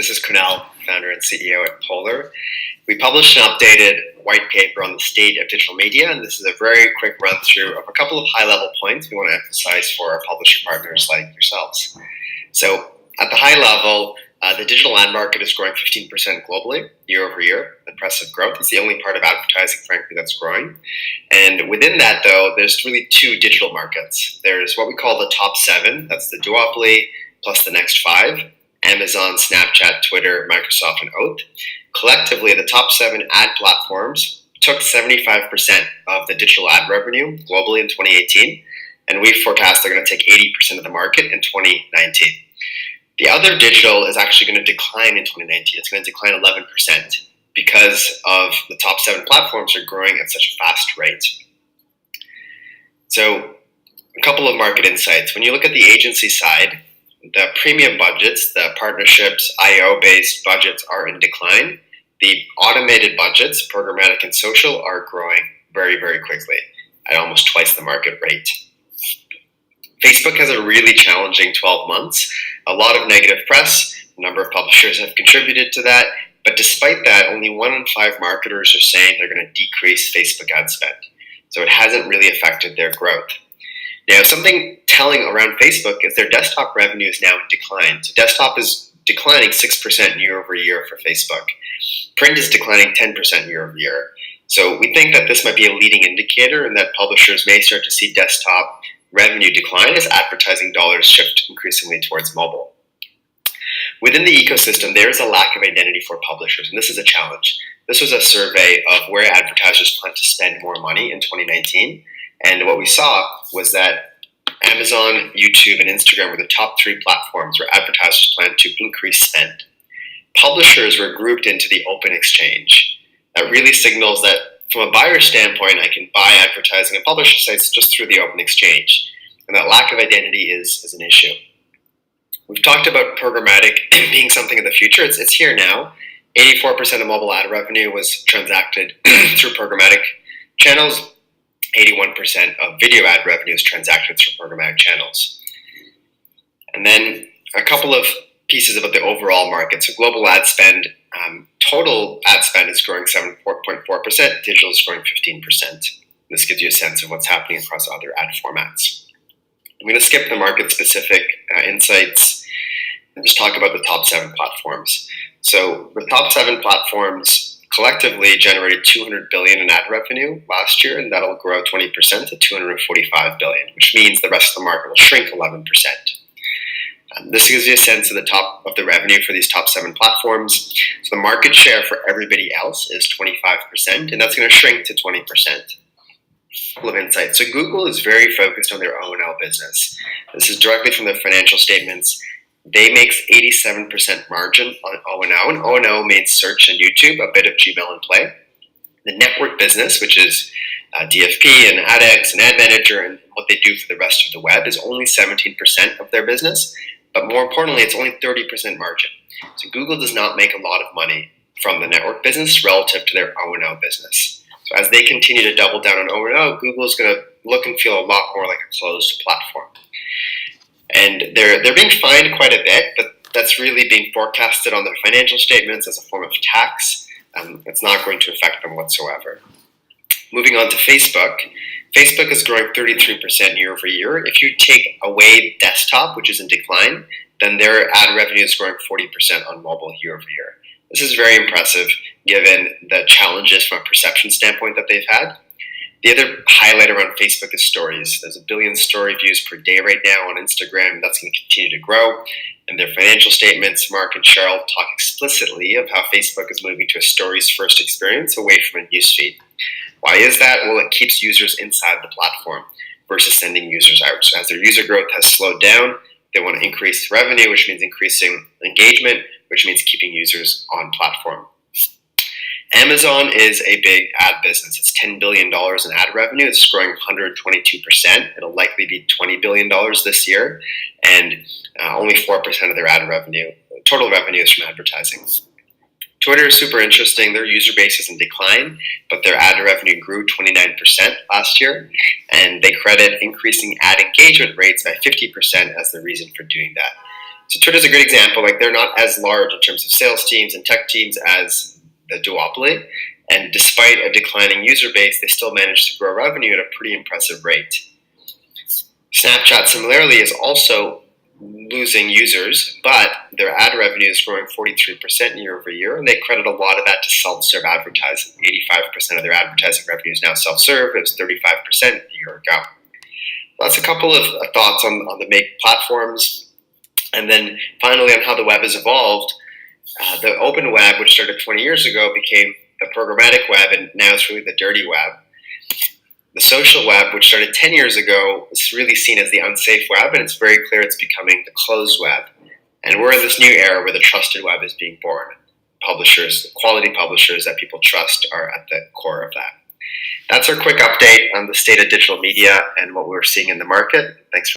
This is Kunal, founder and CEO at Polar. We published an updated white paper on the state of digital media, and this is a very quick run through of a couple of high-level points we want to emphasize for our publisher partners like yourselves. So, at the high level, the digital ad market is growing 15% globally, year over year. Impressive growth. It's the only part of advertising, frankly, that's growing. And within that, though, there's really two digital markets. There's what we call the top 7. That's the duopoly plus the next 5. Amazon, Snapchat, Twitter, Microsoft, and Oath. Collectively, the top 7 ad platforms took 75% of the digital ad revenue globally in 2018, and we forecast they're going to take 80% of the market in 2019. The other digital is actually going to decline in 2019. It's going to decline 11% because of the top 7 platforms are growing at such a fast rate. So, a couple of market insights. When you look at the agency side, the premium budgets, the partnerships, IO-based budgets are in decline. The automated budgets, programmatic and social, are growing very, very quickly at almost twice the market rate. Facebook has a really challenging 12 months. A lot of negative press. A number of publishers have contributed to that. But despite that, only 1 in 5 marketers are saying they're going to decrease Facebook ad spend. So it hasn't really affected their growth. Now, something telling around Facebook is their desktop revenue is now in decline. So desktop is declining 6% year over year for Facebook. Print is declining 10% year over year. So we think that this might be a leading indicator and that publishers may start to see desktop revenue decline as advertising dollars shift increasingly towards mobile. Within the ecosystem, there is a lack of identity for publishers, and this is a challenge. This was a survey of where advertisers plan to spend more money in 2019. And what we saw was that Amazon, YouTube, and Instagram were the top 3 platforms where advertisers plan to increase spend. Publishers were grouped into the open exchange. That really signals that from a buyer standpoint, I can buy advertising on publisher sites just through the open exchange. And that lack of identity is an issue. We've talked about programmatic being something in the future. It's here now. 84% of mobile ad revenue was transacted through programmatic channels. 81% of video ad revenue is transacted through programmatic channels. And then a couple of pieces about the overall market. So global ad spend, total ad spend is growing 7.4%, digital is growing 15%. This gives you a sense of what's happening across other ad formats. I'm going to skip the market-specific insights and just talk about the top 7 platforms. So the top 7 platforms collectively generated $200 billion in ad revenue last year, and that'll grow 20% to $245 billion, which means the rest of the market will shrink 11%. This gives you a sense of the top of the revenue for these top 7 platforms. So the market share for everybody else is 25%, and that's going to shrink to 20%. A couple of insights. So Google is very focused on their O&O business. This is directly from their financial statements. They make 87% margin on O&O, and O&O means search and YouTube, a bit of Gmail and Play. The network business, which is DFP and AdX and Ad Manager and what they do for the rest of the web, is only 17% of their business, but more importantly, it's only 30% margin. So Google does not make a lot of money from the network business relative to their O&O business. So as they continue to double down on O&O, Google is going to look and feel a lot more like a closed platform. And they're being fined quite a bit, but that's really being forecasted on their financial statements as a form of tax. It's not going to affect them whatsoever. Moving on to Facebook. Facebook is growing 33% year over year. If you take away desktop, which is in decline, then their ad revenue is growing 40% on mobile year over year. This is very impressive given the challenges from a perception standpoint that they've had. The other highlight around Facebook is stories. There's 1 billion story views per day right now on Instagram. That's going to continue to grow. In their financial statements, Mark and Cheryl talk explicitly of how Facebook is moving to a stories-first experience away from a newsfeed. Why is that? Well, it keeps users inside the platform versus sending users out. So as their user growth has slowed down, they want to increase revenue, which means increasing engagement, which means keeping users on platform. Amazon is a big ad business. It's $10 billion in ad revenue. It's growing 122%. It'll likely be $20 billion this year. And only 4% of their ad revenue, total revenue, is from advertising. Twitter is super interesting. Their user base is in decline, but their ad revenue grew 29% last year. And they credit increasing ad engagement rates by 50% as the reason for doing that. So Twitter is a great example. Like, they're not as large in terms of sales teams and tech teams as the duopoly, and despite a declining user base, they still managed to grow revenue at a pretty impressive rate. Snapchat similarly is also losing users, but their ad revenue is growing 43% year over year, and they credit a lot of that to self-serve advertising. 85% of their advertising revenue is now self-serve. It was 35% a year ago. That's a couple of thoughts on the Make platforms. And then finally, on how the web has evolved, the open web, which started 20 years ago, became the programmatic web, and now it's really the dirty web. The social web, which started 10 years ago, is really seen as the unsafe web, and it's very clear it's becoming the closed web. And we're in this new era where the trusted web is being born. Publishers, quality publishers that people trust, are at the core of that. That's our quick update on the state of digital media and what we're seeing in the market. Thanks.